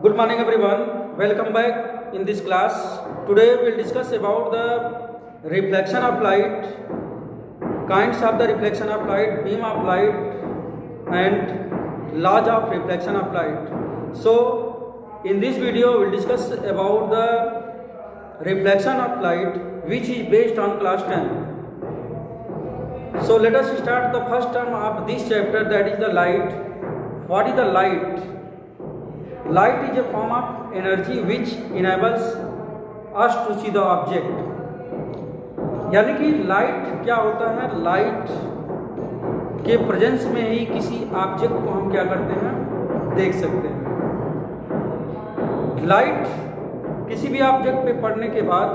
Good morning everyone. Welcome back in this class. Today we will discuss about the reflection of light, kinds of the reflection of light, beam of light and laws of reflection of light. So in this video we will discuss about the reflection of light which is based on class 10. So let us start the first term of this chapter, that is the light. What is the light? Light is a form of energy which enables us to see the object. यानी कि light क्या होता है? Light के presence में ही किसी object को हम क्या करते हैं? देख सकते हैं। लाइट किसी भी ऑब्जेक्ट पे पड़ने के बाद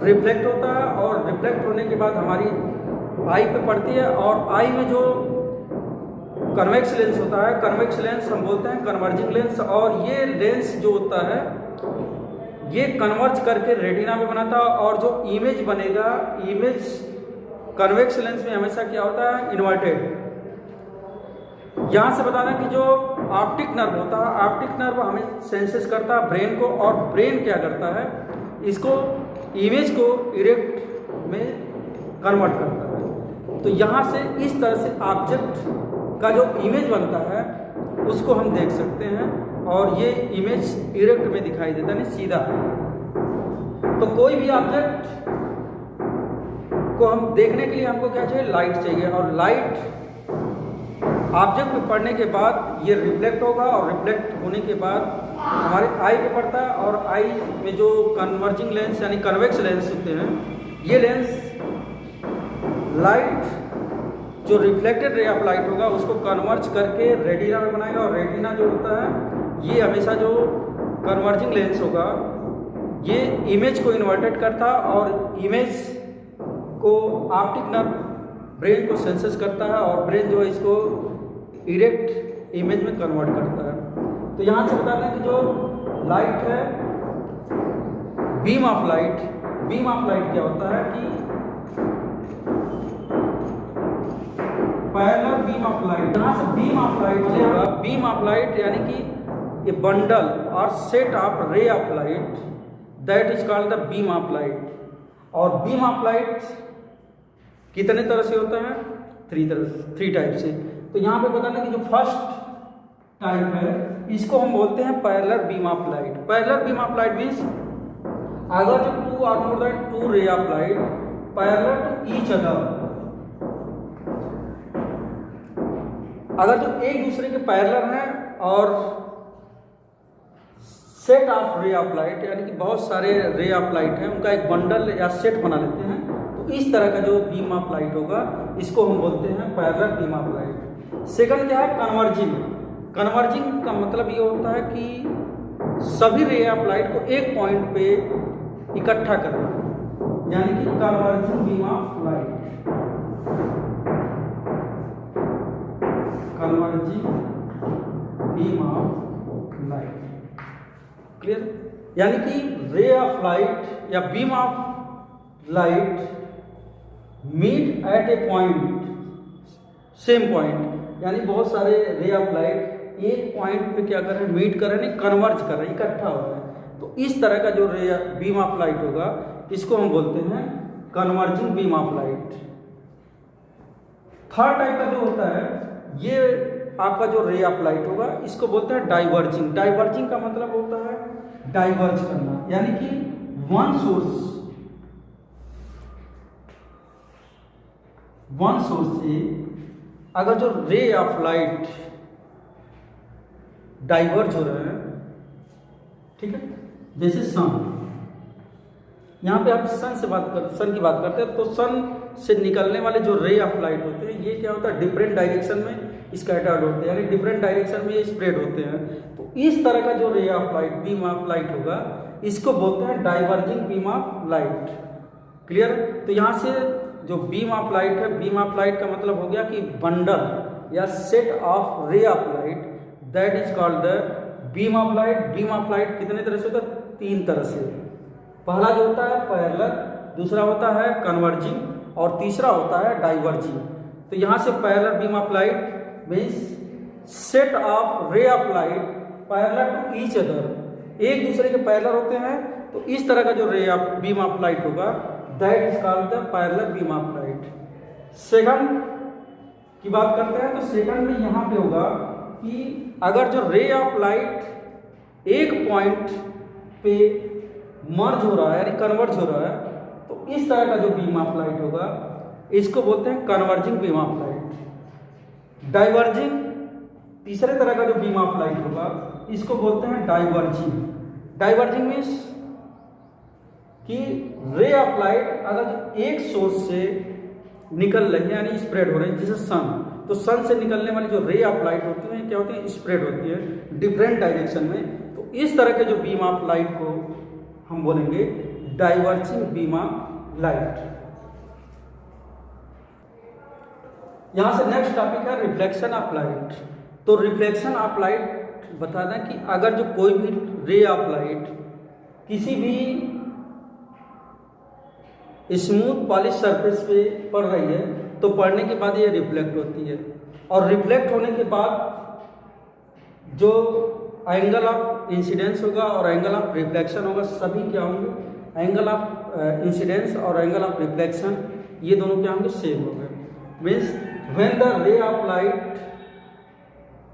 रिफ्लेक्ट होता है और रिफ्लेक्ट होने के बाद हमारी आई पे पड़ती है और आई में जो कन्वेक्स लेंस होता है, कन्वेक्स लेंस हम बोलते हैं कन्वर्जिंग लेंस, और ये लेंस जो होता है ये कन्वर्ज करके रेटिना में बनाता है और जो इमेज बनेगा, इमेज कन्वेक्स लेंस में हमेशा क्या होता है? इन्वर्टेड। यहाँ से बता दें कि जो ऑप्टिक नर्व होता है, ऑप्टिक नर्व हमें सेंसेस करता है ब्रेन को, और ब्रेन क्या करता है? इसको इमेज को इरेक्ट में कन्वर्ट करता है। तो यहाँ से इस तरह से ऑब्जेक्ट का जो इमेज बनता है उसको हम देख सकते हैं और ये इमेज इरेक्ट में दिखाई देता है, नहीं सीधा है। तो कोई भी ऑब्जेक्ट को हम देखने के लिए हमको क्या चाहिए? लाइट चाहिए, और लाइट ऑब्जेक्ट पे पड़ने के बाद ये रिफ्लेक्ट होगा और रिफ्लेक्ट होने के बाद हमारे आई पे पड़ता है, और आई में जो कन्वर्जिंग लेंस यानी कन्वेक्स लेंस होते हैं, ये लेंस लाइट जो रिफ्लेक्टेड रे ऑफ लाइट होगा उसको कन्वर्ज करके रेटिना में बनाएगा, और रेटिना जो होता है ये हमेशा जो कन्वर्जिंग लेंस होगा ये इमेज को इन्वर्टेड करता है और इमेज को ऑप्टिक नर्व ब्रेन को सेंसेस करता है और ब्रेन जो है इसको इरेक्ट इमेज में कन्वर्ट करता है। तो यहाँ से बता दें कि जो लाइट है, beam of light, beam of light क्या होता है कि पैरेलल बीम ऑफ लाइट। यहाँ से बीम ऑफ लाइट होगा, बीम ऑफ लाइट यानी कि ए बंडल और set of ray of light, that is called the beam of light. और बीम ऑफ लाइट कितने तरह से होता है? थ्री टाइप से। तो यहाँ पे बताना कि जो फर्स्ट टाइप है इसको हम बोलते हैं parallel beam of light. Parallel beam of light means अगर जो टू और more than two ray of light parallel to each other, अगर जो एक दूसरे के पैरेलल हैं और set of ray of light यानी कि बहुत सारे रे ऑफ लाइट हैं, उनका एक बंडल या सेट बना लेते हैं, तो इस तरह का जो बीम ऑफ लाइट होगा इसको हम बोलते हैं parallel beam of light. Second क्या है? कन्वर्जिंग। कन्वर्जिंग का मतलब ये होता है कि सभी रे ऑफ लाइट को एक पॉइंट पे इकट्ठा करना, यानी कि converging beam of light, converging beam of light. Clear? यानी कि रे ऑफ लाइट या beam of light meet at a point, same point, यानी बहुत सारे रे ऑफ लाइट एक पॉइंट पे क्या कर रहे हैं? मीट कर रहे हैं, कन्वर्ज कर रहे हैं, इकट्ठा हो रहे हैं। तो इस तरह का जो रे बीम ऑफ लाइट होगा इसको हम बोलते हैं converging beam of light. Third type का जो होता है ये आपका जो रे ऑफ लाइट होगा इसको बोलते हैं डाइवर्जिंग। डाइवर्जिंग का मतलब होता है डाइवर्ज करना, यानी कि वन सोर्स से अगर जो रे ऑफ लाइट डाइवर्ज हो रहे हैं, ठीक है, जैसे सन, यहाँ पे आप सन की बात करते हैं, तो सन से निकलने वाले जो रे ऑफ लाइट होते हैं ये क्या होता है? डिफरेंट डायरेक्शन में स्कैटर्ड होते हैं, यानी डिफरेंट डायरेक्शन में स्प्रेड होते हैं। तो इस तरह का जो ray of light, beam of light होगा इसको बोलते हैं diverging beam of light. Clear? तो यहाँ से जो बीम ऑफ लाइट है, बीम ऑफ लाइट का मतलब हो गया कि बंडल या set of ray of light, that is called the beam of light. Beam of light कितने तरह से होता है? तीन तरह से। पहला जो होता है पैरेलल, दूसरा होता है कन्वर्जिंग और तीसरा होता है डाइवर्जिंग। तो यहाँ से parallel beam of light means set of ray of light parallel to each other, एक दूसरे के पैरेलल होते हैं, तो इस तरह का जो ray of beam of light होगा that is called the parallel beam of light. Second की बात करते हैं, तो सेकंड में यहाँ पे होगा कि अगर जो रे ऑफ लाइट एक पॉइंट पे मर्ज हो रहा है यानी कन्वर्ज हो रहा है, तो इस तरह का जो बीम ऑफ लाइट होगा इसको बोलते हैं converging beam of light. Diverging तीसरे तरह का जो बीम ऑफ लाइट होगा इसको बोलते हैं डाइवर्जिंग। डाइवर्जिंग मीन्स कि रे ऑफ लाइट अगर एक सोर्स से निकल रही है यानी स्प्रेड हो रही है, जैसे सन, तो सन से निकलने वाली जो रे ऑफ लाइट होती है क्या होती है, स्प्रेड होती है डिफरेंट डायरेक्शन में, तो इस तरह के जो बीम ऑफ लाइट को हम बोलेंगे डाइवर्जिंग बीम ऑफ लाइट। यहां से नेक्स्ट टॉपिक है रिफ्लेक्शन ऑफ लाइट। तो रिफ्लेक्शन ऑफ लाइट बता दें कि अगर जो कोई भी रे ऑफ लाइट किसी भी स्मूथ पॉलिश सरफेस पे पड़ रही है तो पड़ने के बाद ये रिफ्लेक्ट होती है, और रिफ्लेक्ट होने के बाद जो एंगल ऑफ इंसिडेंस होगा और एंगल ऑफ रिफ्लेक्शन होगा सभी क्या होंगे, एंगल ऑफ इंसिडेंस और एंगल ऑफ रिफ्लेक्शन ये दोनों क्या होंगे, सेम होंगे। Means when the ray of light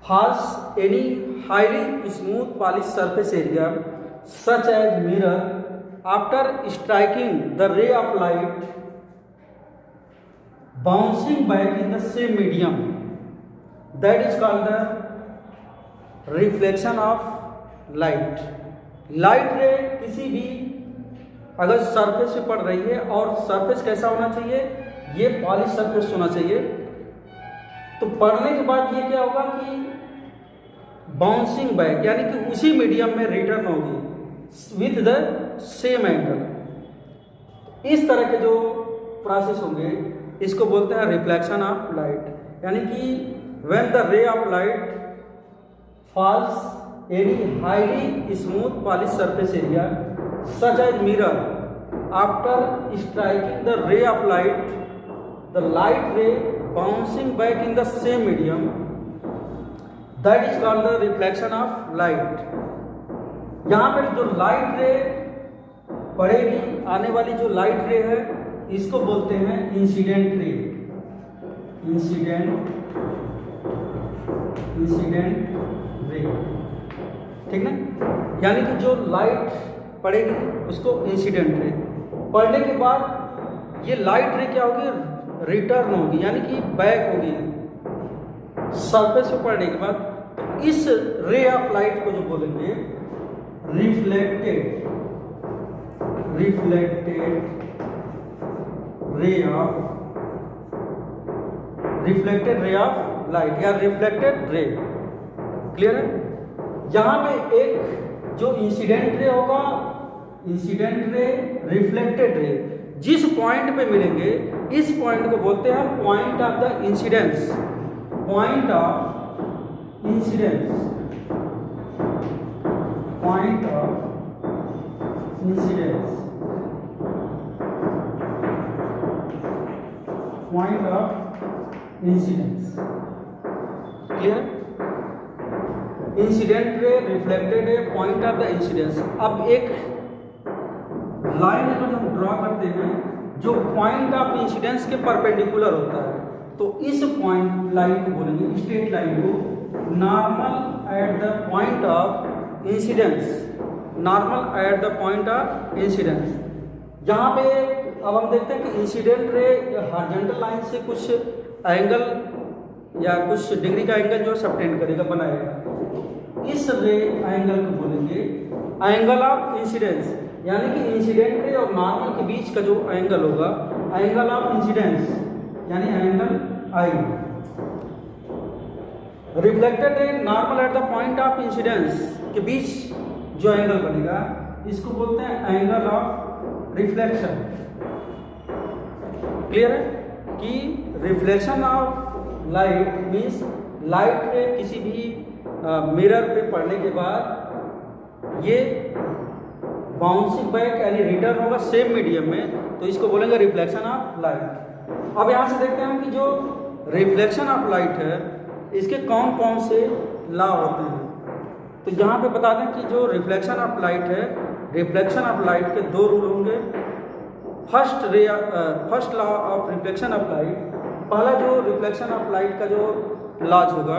falls any highly smooth polished surface area such as mirror, after striking the ray of light bouncing back in the same medium, that is called the reflection of light. Light रे किसी भी अगर surface पे पड़ रही है और surface कैसा होना चाहिए, ये पॉलिश सरफेस होना चाहिए, तो पढ़ने के बाद ये क्या होगा कि बाउंसिंग बैक यानी कि उसी मीडियम में रिटर्न होगी विथ द सेम एंगल। इस तरह के जो प्रोसेस होंगे इसको बोलते हैं रिफ्लेक्शन ऑफ लाइट, यानी कि when the ray of light falls any highly smooth polish surface area such as mirror, after striking the ray of light the light ray bouncing back in the same medium, that is called the reflection of light. यहाँ पर जो light रे पड़ेगी, आने वाली जो light रे है इसको बोलते हैं इंसिडेंट रे। इंसिडेंट रे, ठीक ना, यानी कि जो लाइट पड़ेगी उसको इंसिडेंट रे, पड़ने के बाद ये लाइट रे क्या होगी, रिटर्न होगी यानी कि बैक होगी सरफेस पे पड़ने के बाद। तो इस रे ऑफ लाइट को जो बोलेंगे रिफ्लेक्टेड रे ऑफ लाइट या रिफ्लेक्टेड रे। क्लियर है। यहां पे एक जो इंसिडेंट रे होगा, इंसिडेंट रे, रिफ्लेक्टेड रे, जिस पॉइंट पे मिलेंगे इस पॉइंट को बोलते हैं point of the incidence. Point of incidence, point of incidence, point of incidence. Clear. Incident ray, reflected रे, पॉइंट ऑफ द इंसिडेंस। अब एक लाइन अगर हम ड्रॉ करते हैं जो पॉइंट ऑफ इंसिडेंस के परपेंडिकुलर होता है, तो इस पॉइंट लाइन को बोलेंगे, स्ट्रेट लाइन को, normal at the point of incidence. Normal at the point of incidence. यहाँ पे अब हम देखते हैं कि इंसिडेंट रे हॉरिजॉन्टल लाइन से कुछ एंगल या कुछ डिग्री का एंगल जो सबटेंड करेगा, बनाएगा, तो इस रे एंगल को बोलेंगे एंगल ऑफ इंसिडेंस, यानी कि इंसिडेंट रे और नॉर्मल के बीच का जो एंगल होगा, एंगल ऑफ इंसिडेंस यानी angle I. Reflected ray, normal at the point of incidence के बीच जो एंगल बनेगा इसको बोलते हैं एंगल ऑफ रिफ्लेक्शन। क्लियर है कि reflection of light means light रे किसी भी मिरर पे पड़ने के बाद ये बाउंसिंग बैक यानी रिटर्न होगा सेम मीडियम में, तो इसको बोलेंगे रिफ्लेक्शन ऑफ लाइट। अब यहाँ से देखते हैं कि जो रिफ्लेक्शन ऑफ लाइट है इसके कौन कौन से लॉ होते हैं। तो यहाँ पे बता दें कि जो रिफ्लेक्शन ऑफ लाइट है, रिफ्लेक्शन ऑफ लाइट के दो रूल होंगे। First law of reflection of light, पहला जो रिफ्लेक्शन ऑफ लाइट का जो लॉज होगा,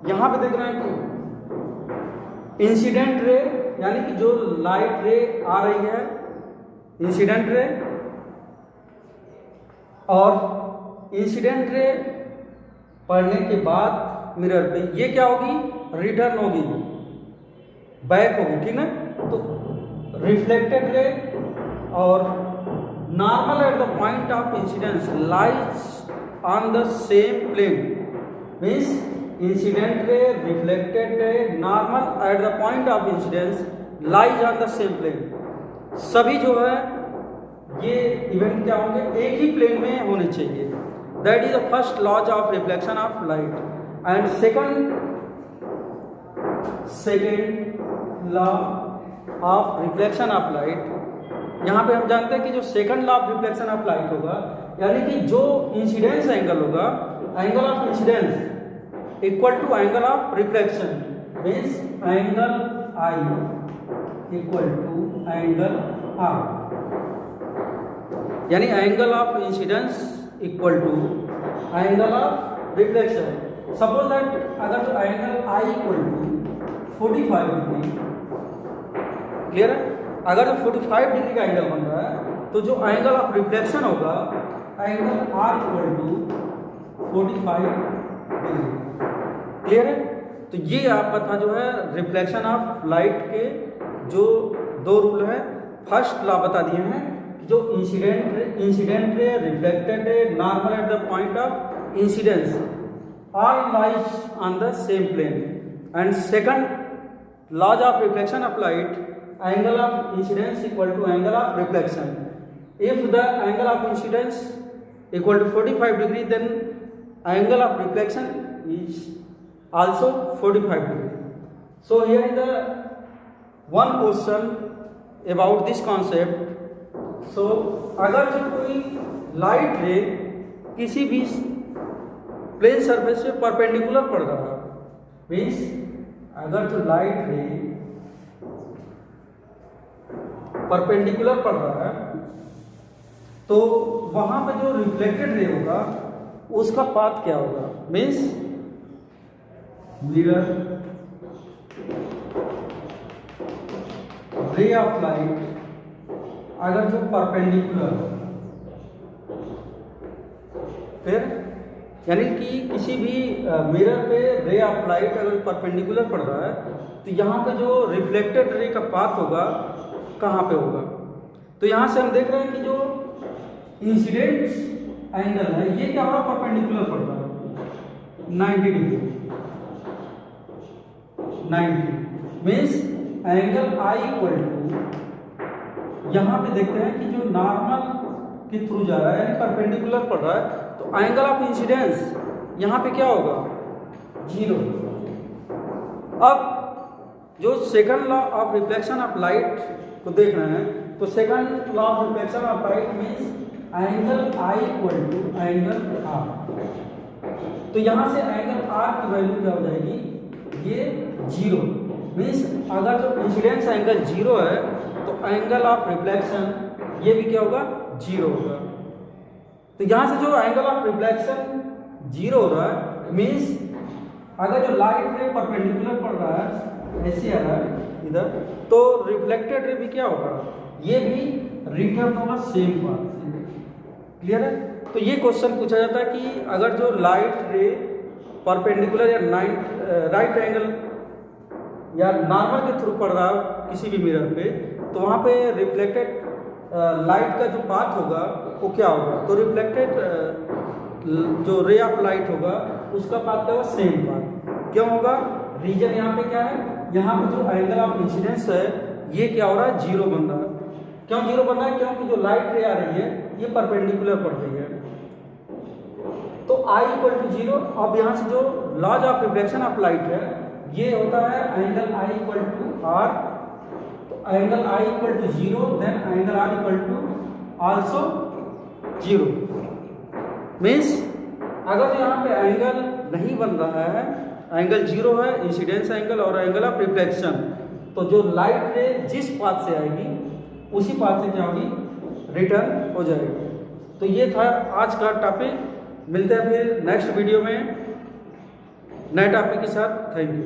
यहाँ पे देख रहे हैं कि इंसिडेंट रे, यानी कि जो लाइट रे आ रही है, इंसिडेंट रे, और इंसिडेंट रे पढ़ने के बाद मिरर पे ये क्या होगी, रिटर्न होगी, बैक होगी, ठीक ना। तो रिफ्लेक्टेड रे और normal at the point of incidence lies on the same plane, means incident ray, reflected ray, normal at the point of incidence lies on the same plane, सभी जो है ये इवेंट क्या होंगे, एक ही प्लेन में होने चाहिए। That is the first laws of reflection of light. And second law of reflection of light, यहाँ पे हम जानते हैं कि जो second law of reflection of light होगा, यानी कि जो इंसिडेंस एंगल होगा, angle of incidence equal to angle of reflection, means angle I equal to angle R, यानी angle of incidence equal to angle of reflection. Suppose that अगर जो angle I equal to 45 degree, clear है, अगर जो 45 degree का angle बन रहा है, तो जो एंगल ऑफ रिफ्लेक्शन होगा, angle R equal to 45 degree, clear है। तो ये आपका था जो है रिफ्लेक्शन ऑफ लाइट के जो दो रूल हैं। फर्स्ट लॉ बता दिए हैं, जो incident ray, reflected ray, normal at the point of incidence all lies on the same plane. And second laws of reflection of light, angle of incidence equal to angle of reflection. If the angle of incidence equal to 45 degree, then angle of reflection is also 45 degree. So here is the one question about this concept. So अगर जो कोई light रे किसी भी plane surface पे perpendicular पड़ रहा है, मीन्स अगर जो लाइट रे परपेंडिकुलर पड़ रहा है, तो वहां पे जो रिफ्लेक्टेड रे होगा उसका पाथ क्या होगा, मीन्स मिरर रे ऑफ लाइट अगर जो परपेंडिकुलर, फिर यानी कि किसी भी मिरर पे रे ऑफ लाइट अगर परपेंडिकुलर पड़ रहा है, तो यहाँ पे जो रिफ्लेक्टेड रे का पाथ होगा कहाँ पे होगा। तो यहाँ से हम देख रहे हैं कि जो इंसिडेंट एंगल है ये क्या हो रहा है, परपेंडिकुलर पड़ रहा है 90 degree, 90 means angle I equal to, यहाँ पे देखते हैं कि जो नॉर्मल के थ्रू जा रहा है यानी परपेंडिकुलर पड़ रहा है, तो एंगल ऑफ इंसिडेंस यहाँ पे क्या होगा, 0। अब जो second law of reflection of light को देख रहे हैं, तो second law of reflection of light means angle I equal to angle R. तो यहाँ से एंगल आर की वैल्यू क्या हो जाएगी, ये 0, मीन्स अगर जो इंसिडेंस एंगल 0 है, तो एंगल ऑफ रिफ्लेक्शन ये भी क्या होगा, 0 होगा। तो यहाँ से जो एंगल ऑफ रिफ्लेक्शन 0 हो रहा है, मीन्स अगर जो लाइट रे परपेंडिकुलर पड़ रहा है, ऐसे आ रहा है इधर, तो रिफ्लेक्टेड रे भी क्या होगा, ये भी रिटर्न होगा सेम पाथ से, क्लियर है। तो ये क्वेश्चन पूछा जाता है कि अगर जो लाइट रे परपेंडिकुलर या राइट एंगल या नॉर्मल के थ्रू पड़ रहा है किसी भी मिरर पे, तो वहाँ पे रिफ्लेक्टेड लाइट का जो पाथ होगा वो क्या होगा, तो रिफ्लेक्टेड जो रे ऑफ लाइट होगा उसका पाथ क्या होगा, सेम पाथ। क्यों होगा, रीजन यहाँ पे क्या है, यहाँ पे जो एंगल ऑफ इंसिडेंस है ये क्या हो रहा है, 0 बन रहा है। क्यों 0 बन रहा है, क्योंकि जो लाइट रे आ रही है ये परपेंडिकुलर पड़ रही है, तो I इक्वल टू 0। अब यहाँ से जो laws of reflection of light है ये होता है angle I equal to R, angle I equal to 0, then angle R equal to also 0। Means अगर यहाँ पे एंगल नहीं बन रहा है, एंगल 0 है, इंसिडेंस एंगल और एंगल ऑफ रिफ्लेक्शन। तो जो लाइट रे जिस पाथ से आएगी उसी पाथ से क्या होगी, रिटर्न हो जाएगी। तो ये था आज का टॉपिक। मिलते हैं फिर नेक्स्ट वीडियो में नए टॉपिक के साथ। Thank you.